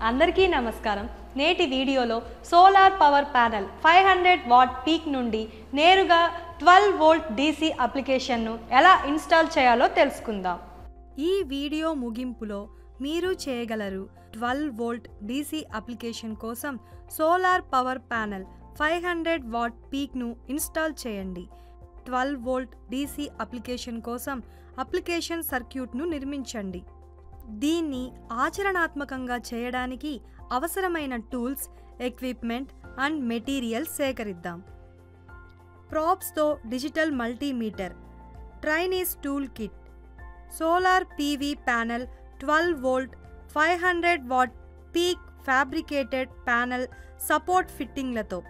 అందరికీ నమస్కారం. నేటి వీడియోలో solar power panel 500 watt peak నుండి నేరుగా 12 వోల్ట్ DC అప్లికేషన్ను ఎలా ఇన్స్టాల్ చేయాలో తెలుసుకుందాం. ఈ వీడియో ముగింపులో మీరు చేయగలరు 12 వోల్ట్ DC అప్లికేషన్ కోసం సోలార్ పవర్ ప్యానెల్ 500 వాట్ పీక్ను ఇన్స్టాల్ చేయండి. 12 వోల్ట్ DC అప్లికేషన్ కోసం అప్లికేషన్ సర్క్యూట్ను నిర్మించండి. దీన్ని ఆచరణాత్మకంగా చేయడానికి అవసరమైన టూల్స్, ఎక్విప్మెంట్ అండ్ మెటీరియల్స్ సేకరిద్దాం. ప్రాప్స్తో digital multimeter, trainees tool kit, solar PV panel 12 volt 500 watt peak fabricated panel support ఫిట్టింగ్లతో,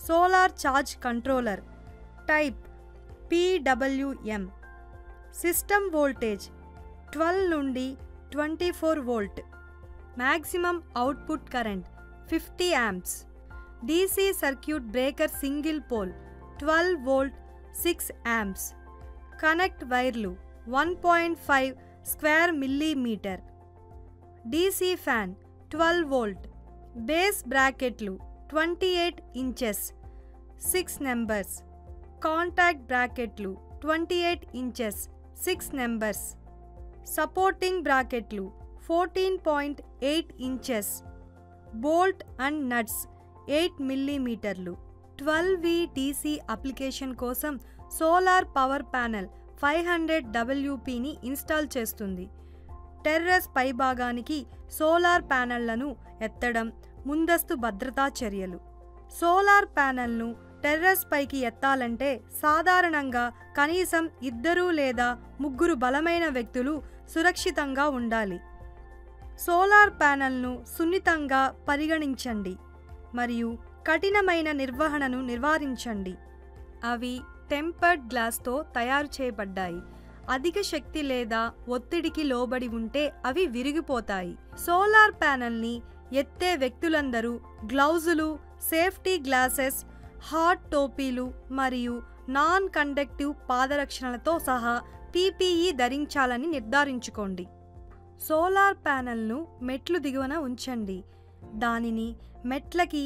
solar charge controller type PWM, system voltage 12 నుండి 24 volt, maximum output current 50 amps, DC circuit breaker single pole 12 volt 6 amps, connect వైర్లు 1.5 square millimetre, DC fan 12 volt, base బ్రాకెట్లు 28 inches 6 numbers, contact బ్రాకెట్లు 28 inches 6 numbers, supporting బ్రాకెట్లు 14.8 inches, bolt and nuts 8 మిల్లీమీటర్లు. 12V DC application కోసం solar power panel 500 WPని install చేస్తుంది. Terrace పైభాగానికి సోలార్ ప్యానెళ్లను ఎత్తడం ముందస్తు భద్రతా చర్యలు. సోలార్ ప్యానెల్ను టెర్రస్ పైకి ఎత్తాలంటే సాధారణంగా కనీసం 2 లేదా 3 బలమైన వ్యక్తులు సురక్షితంగా ఉండాలి. సోలార్ ప్యానెల్ను సున్నితంగా పరిగణించండి మరియు కఠినమైన నిర్వహణను నివారించండి. అవి టెంపర్డ్ గ్లాస్తో తయారు చేయబడ్డాయి. అధిక శక్తి లేదా ఒత్తిడికి లోబడి ఉంటే అవి విరిగిపోతాయి. సోలార్ ప్యానెల్ని ఎత్తే వ్యక్తులందరూ గ్లౌజులు, సేఫ్టీ గ్లాసెస్, హాట్ టోపీలు మరియు నాన్ కండక్టివ్ పాదరక్షణలతో సహా PPE ధరించాలని నిర్ధారించుకోండి. సోలార్ ప్యానెల్ను మెట్లు దిగువన ఉంచండి. దానిని మెట్లకి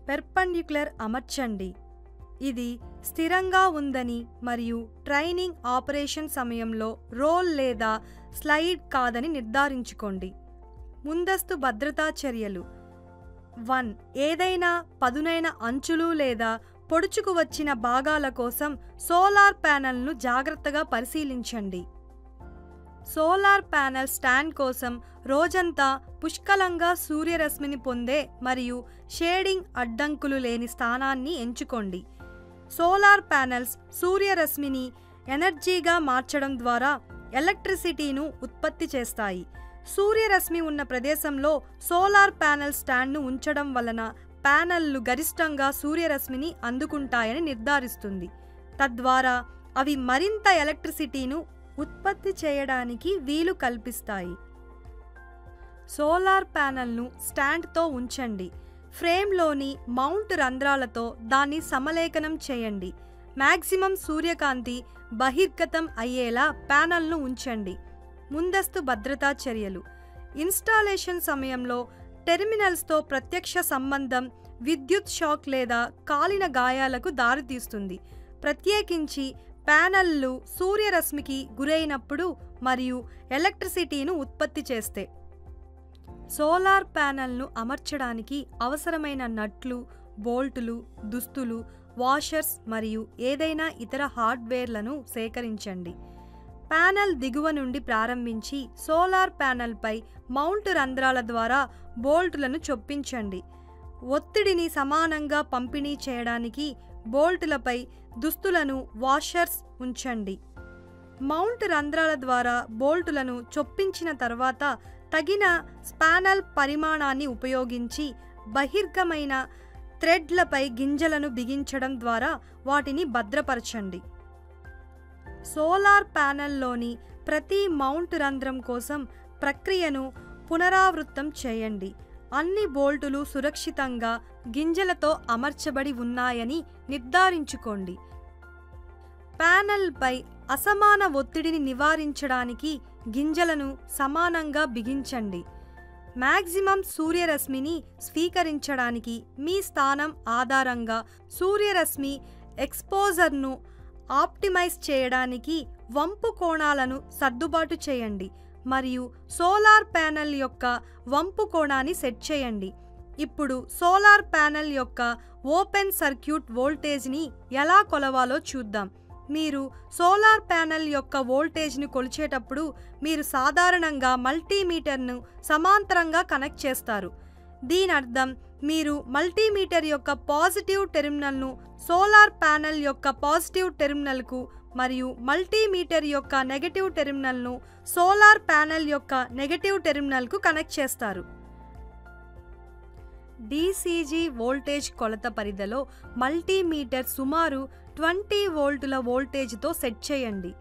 పెర్పెండిక్యులర్ అమర్చండి. ఇది స్థిరంగా ఉందని మరియు ట్రైనింగ్ ఆపరేషన్ సమయంలో రోల్ లేదా స్లైడ్ కాదని నిర్ధారించుకోండి. ముందస్తు భద్రతా చర్యలు 1. ఏదైనా పదునైన అంచులు లేదా పొడుచుకు వచ్చిన భాగాల కోసం సోలార్ ప్యానెల్ను జాగ్రత్తగా పరిశీలించండి. సోలార్ ప్యానెల్ స్టాండ్ కోసం రోజంతా పుష్కలంగా సూర్యరశ్మిని పొందే మరియు షేడింగ్ అడ్డంకులు లేని స్థానాన్ని ఎంచుకోండి. సోలార్ ప్యానెల్స్ సూర్యరశ్మిని ఎనర్జీగా మార్చడం ద్వారా ఎలక్ట్రిసిటీను ఉత్పత్తి చేస్తాయి. సూర్యరశ్మి ఉన్న ప్రదేశంలో సోలార్ ప్యానెల్ స్టాండ్ను ఉంచడం వలన ప్యానెల్లు గరిష్టంగా సూర్యరశ్మిని అందుకుంటాయని నిర్ధారిస్తుంది. తద్వారా అవి మరింత ఎలక్ట్రిసిటీను ఉత్పత్తి చేయడానికి వీలు కల్పిస్తాయి. సోలార్ ప్యానెల్ను స్టాండ్తో ఉంచండి. ఫ్రేమ్లోని మౌంట్ రంధ్రాలతో దాన్ని సమలేఖనం చేయండి. మ్యాక్సిమం సూర్యకాంతి బహిర్గతం అయ్యేలా ప్యానెల్ను ఉంచండి. ముందస్తు భద్రతా చర్యలు. ఇన్స్టాలేషన్ సమయంలో టెర్మినల్స్తో ప్రత్యక్ష సంబంధం విద్యుత్ షాక్ లేదా కాలిన గాయాలకు దారితీస్తుంది, ప్రత్యేకించి ప్యానెల్లు సూర్యరశ్మికి గురైనప్పుడు మరియు ఎలక్ట్రిసిటీను ఉత్పత్తి చేస్తే. సోలార్ ప్యానెల్ను అమర్చడానికి అవసరమైన నట్లు, బోల్టులు, దుస్తులు, వాషర్స్ మరియు ఏదైనా ఇతర హార్డ్వేర్లను సేకరించండి. ప్యానెల్ దిగువ నుండి ప్రారంభించి సోలార్ ప్యానెల్పై మౌంట్ రంధ్రాల ద్వారా బోల్టులను చొప్పించండి. ఒత్తిడిని సమానంగా పంపిణీ చేయడానికి బోల్టులపై దుస్తులను, వాషర్స్ ఉంచండి. మౌంట్ రంధ్రాల ద్వారా బోల్టులను చొప్పించిన తర్వాత తగిన స్పానల్ పరిమాణాన్ని ఉపయోగించి బహిర్గమైన థ్రెడ్లపై గింజలను బిగించడం ద్వారా వాటిని భద్రపరచండి. సోలార్ ప్యానెల్లోని ప్రతి మౌంట్ రంధ్రం కోసం ప్రక్రియను పునరావృతం చేయండి. అన్ని బోల్టులు సురక్షితంగా గింజలతో అమర్చబడి ఉన్నాయని నిర్ధారించుకోండి. ప్యానెల్పై అసమాన ఒత్తిడిని నివారించడానికి గింజలను సమానంగా బిగించండి. మ్యాక్సిమం సూర్యరశ్మిని స్వీకరించడానికి మీ స్థానం ఆధారంగా సూర్యరశ్మి ఎక్స్పోజర్ను ఆప్టిమైజ్ చేయడానికి వంపు కోణాలను సర్దుబాటు చేయండి మరియు సోలార్ ప్యానెల్ యొక్క వంపు కోణాన్ని సెట్ చేయండి. ఇప్పుడు సోలార్ ప్యానెల్ యొక్క ఓపెన్ సర్క్యూట్ వోల్టేజ్ని ఎలా కొలవాలో చూద్దాం. మీరు సోలార్ ప్యానెల్ యొక్క వోల్టేజ్ని కొలిచేటప్పుడు మీరు సాధారణంగా మల్టీమీటర్ను సమాంతరంగా కనెక్ట్ చేస్తారు. దీని అర్థం మీరు మల్టీమీటర్ యొక్క పాజిటివ్ టెర్మినల్ను సోలార్ ప్యానెల్ యొక్క పాజిటివ్ టెర్మినల్కు మరియు మల్టీమీటర్ యొక్క నెగటివ్ టెర్మినల్ను సోలార్ ప్యానెల్ యొక్క నెగటివ్ టెర్మినల్కు కనెక్ట్ చేస్తారు. డీసీజీ వోల్టేజ్ కొలత పరిధిలో మల్టీమీటర్ సుమారు 20 వోల్టుల వోల్టేజ్తో సెట్ చేయండి.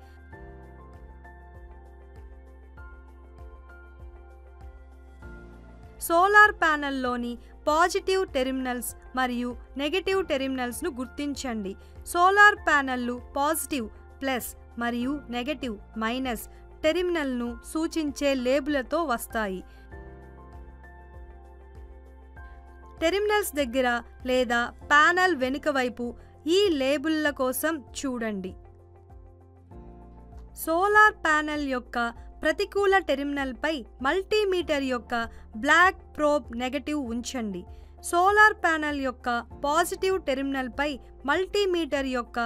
సోలార్ ప్యానెల్లోని పాజిటివ్ టెర్మినల్స్ మరియు నెగటివ్ టెర్మినల్స్ను గుర్తించండి. సోలార్ ప్యానెల్లు పాజిటివ్ ప్లస్ మరియు నెగటివ్ మైనస్ టెర్మినల్ను సూచించే లేబులతో వస్తాయి. టెర్మినల్స్ దగ్గర లేదా ప్యానెల్ వెనుక వైపు ఈ లేబుల్ల కోసం చూడండి. సోలార్ ప్యానెల్ యొక్క ప్రతికూల టెర్మినల్పై మల్టీమీటర్ యొక్క బ్లాక్ ప్రోబ్ నెగటివ్ ఉంచండి. సోలార్ ప్యానెల్ యొక్క పాజిటివ్ టెర్మినల్పై మల్టీమీటర్ యొక్క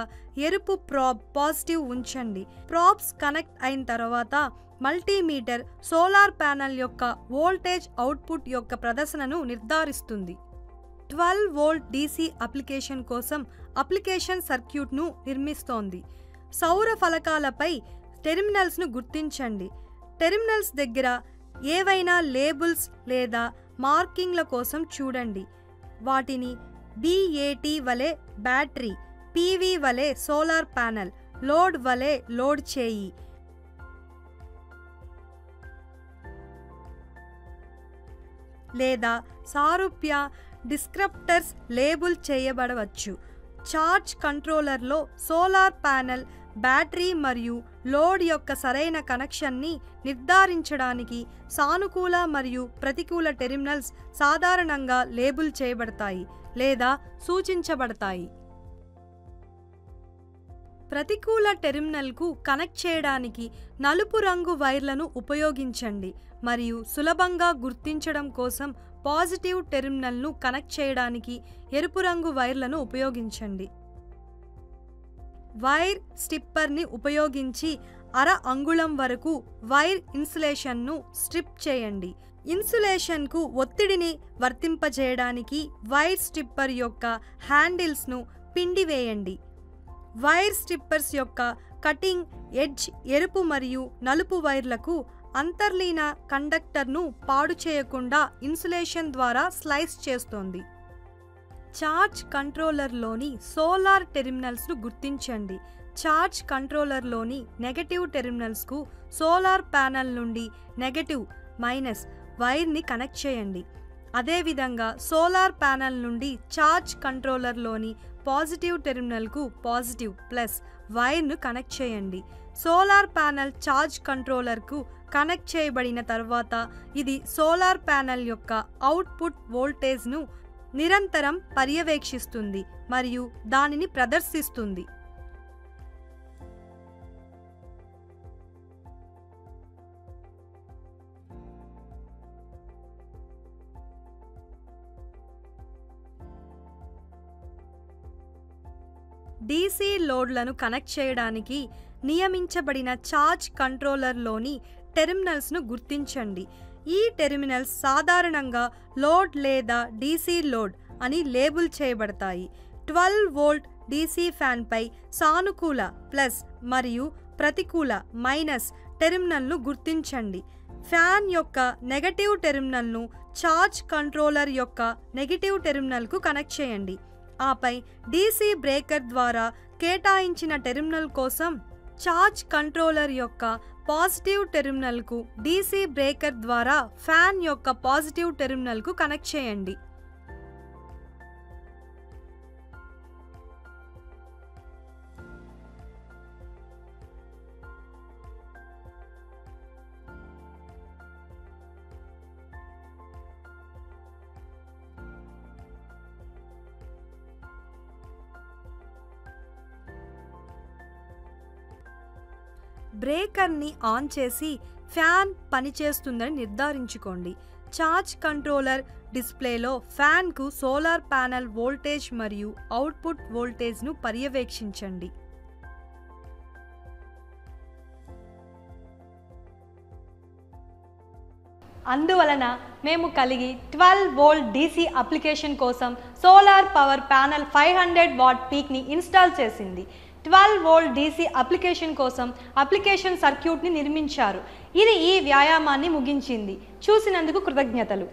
ఎరుపు ప్రాబ్ పాజిటివ్ ఉంచండి. ప్రాబ్స్ కనెక్ట్ అయిన తర్వాత మల్టీమీటర్ సోలార్ ప్యానెల్ యొక్క వోల్టేజ్ అవుట్పుట్ యొక్క ప్రదర్శనను నిర్ధారిస్తుంది. 12 వోల్ట్ DC అప్లికేషన్ కోసం అప్లికేషన్ సర్క్యూట్ను నిర్మిస్తోంది. సౌర ఫలకాలపై టెర్మినల్స్ను గుర్తించండి. టెర్మినల్స్ దగ్గర ఏవైనా లేబుల్స్ లేదా మార్కింగ్ల కోసం చూడండి. వాటిని BAT వలె బ్యాటరీ, PV వలె సోలార్ ప్యానెల్, లోడ్ వలె లోడ్ చేయి. లేదా సారూప్య డిస్క్రిప్టర్స్ లేబుల్ చేయబడవచ్చు. ఛార్జ్ కంట్రోలర్లో సోలార్ ప్యానెల్, బ్యాటరీ మరియు లోడ్ యొక్క సరైన కనెక్షన్ని నిర్ధారించడానికి సానుకూల మరియు ప్రతికూల టెర్మినల్స్ సాధారణంగా లేబుల్ చేయబడతాయి లేదా సూచించబడతాయి. ప్రతికూల టెర్మినల్కు కనెక్ట్ చేయడానికి నలుపు రంగు వైర్లను ఉపయోగించండి మరియు సులభంగా గుర్తించడం కోసం పాజిటివ్ టెర్మినల్ను కనెక్ట్ చేయడానికి ఎరుపు రంగు వైర్లను ఉపయోగించండి. వైర్ స్టిప్పర్ని ఉపయోగించి 1/2 అంగుళం వరకు వైర్ ఇన్సులేషన్ను స్ట్రిప్ చేయండి. ఇన్సులేషన్కు ఒత్తిడిని వర్తింపజేయడానికి వైర్ స్ట్రిప్పర్ యొక్క హ్యాండిల్స్ను పిండివేయండి. వైర్ స్ట్రిప్పర్స్ యొక్క కటింగ్ ఎడ్జ్ ఎరుపు మరియు నలుపు వైర్లకు అంతర్లీన కండక్టర్ను పాడు చేయకుండా ఇన్సులేషన్ ద్వారా స్లైస్ చేస్తోంది. ఛార్జ్ కంట్రోలర్లోని సోలార్ టెర్మినల్స్ను గుర్తించండి. ఛార్జ్ కంట్రోలర్లోని నెగటివ్ టెర్మినల్స్కు సోలార్ ప్యానెల్ నుండి నెగటివ్ మైనస్ వైర్ని కనెక్ట్ చేయండి. అదేవిధంగా సోలార్ ప్యానెల్ నుండి ఛార్జ్ కంట్రోలర్లోని పాజిటివ్ టెర్మినల్కు పాజిటివ్ ప్లస్ వైర్ను కనెక్ట్ చేయండి. సోలార్ ప్యానెల్ ఛార్జ్ కంట్రోలర్కు కనెక్ట్ చేయబడిన తర్వాత ఇది సోలార్ ప్యానెల్ యొక్క అవుట్పుట్ వోల్టేజ్ను నిరంతరం పర్యవేక్షిస్తుంది మరియు దానిని ప్రదర్శిస్తుంది. DC లోడ్లను కనెక్ట్ చేయడానికి నియమించబడిన ఛార్జ్ కంట్రోలర్లోని టెర్మినల్స్ను గుర్తించండి. ఈ టెర్మినల్స్ సాధారణంగా లోడ్ లేదా DC లోడ్ అని లేబుల్ చేయబడతాయి. 12 వోల్ట్ DC ఫ్యాన్పై సానుకూల ప్లస్ మరియు ప్రతికూల మైనస్ టెర్మినల్ను గుర్తించండి. ఫ్యాన్ యొక్క నెగటివ్ టెర్మినల్ను ఛార్జ్ కంట్రోలర్ యొక్క నెగటివ్ టెర్మినల్కు కనెక్ట్ చేయండి. ఆపై DC బ్రేకర్ ద్వారా కేటాయించిన టెర్మినల్ కోసం ఛార్జ్ కంట్రోలర్ యొక్క పాజిటివ్ టెర్మినల్కు DC బ్రేకర్ ద్వారా ఫ్యాన్ యొక్క పాజిటివ్ టెర్మినల్కు కనెక్ట్ చేయండి. బ్రేకర్ని ఆన్ చేసి ఫ్యాన్ పనిచేస్తుందని నిర్ధారించుకోండి. ఛార్జ్ కంట్రోలర్ డిస్ప్లేలో ఫ్యాన్కు సోలార్ ప్యానెల్ వోల్టేజ్ మరియు అవుట్పుట్ వోల్టేజ్ను పర్యవేక్షించండి. అందువలన మేము కలిగి 12 వోల్ట్ DC అప్లికేషన్ కోసం సోలార్ పవర్ ప్యానెల్ 500 వాట్ పీక్ని ఇన్స్టాల్ చేసింది. 12 వోల్ట్ DC అప్లికేషన్ కోసం అప్లికేషన్ సర్క్యూట్ని నిర్మించారు. ఇది ఈ వ్యాయామాన్ని ముగించింది. చూసినందుకు కృతజ్ఞతలు.